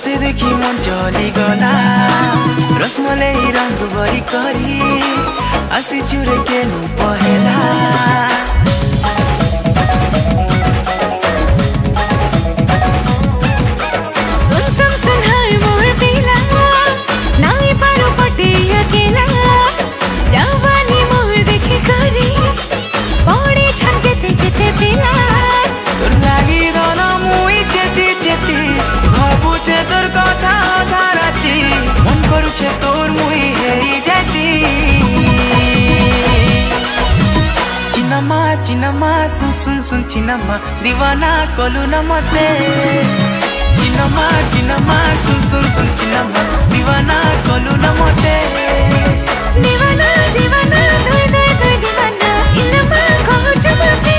तोते देखि मन चली गला रसमलाई रंग बरी करी आसी चुरे के नु पहेला तोर मुई हेई जाती चिनमा सुन सुन सुन चिनमा दीवाना कलु न मते चिनमा सुन सुन सुन चिनमा दीवाना कलु न मते दीवाना दीवाना दोय दोय दोय दीवाना चिनमा कहु चमते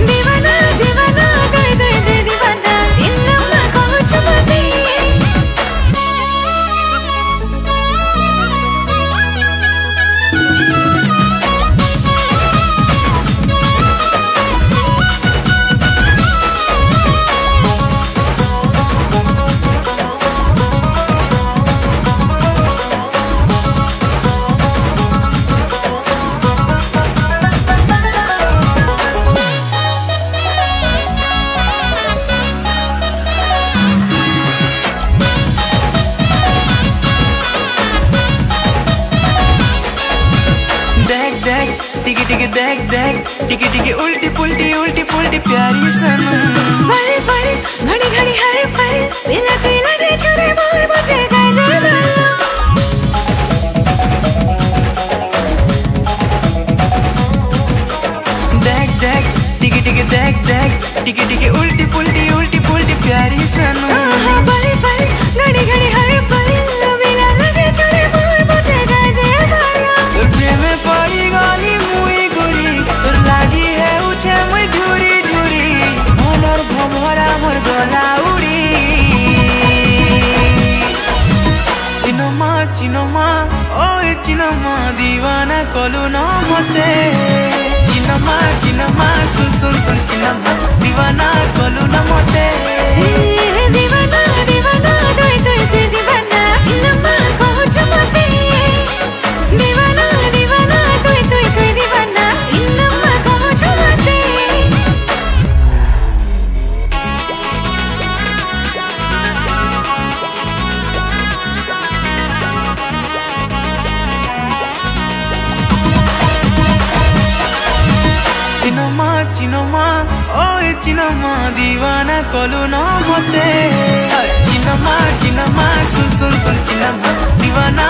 दीवाना दीवाना दोय दोय दोय दीवाना चिनमा कहु चमते टिकी टिकी देख देख टिकी टिकी उल्टी पुल्टी प्यारी सनम पल पल घड़ी घड़ी हर पल बिना कोई लगे छोरे मोर मुझे गाजे बालो देख देख टिकी टिकी देख देख टिकी टिकी उल्टी पुल्टी प्यारी सनम पल पल घड़ी घड़ी हर पल बिना लगे छोरे मोर मुझे गाजे बालो तोर प्रेम में पड़ी गाली मुई गुरी तोर लागी है उछे मुई झुरी झुरी मनर भमरा मोर गला उड़ी चिनमा ओए चिनमा दीवाना कलु न मते चिनमा सुन सुन सुन चिनमा दीवाना कलु न मते दीवाना दीवाना दोय दोय दोय दीवाना चिनमा कहु चमते दीवाना दीवाना दोय दोय दोय दीवाना चिनमा कहु चमते चिनमा ओए चिनमा दीवाना कलु न मते चिनमा सुन सुन सुन चिनमा दीवाना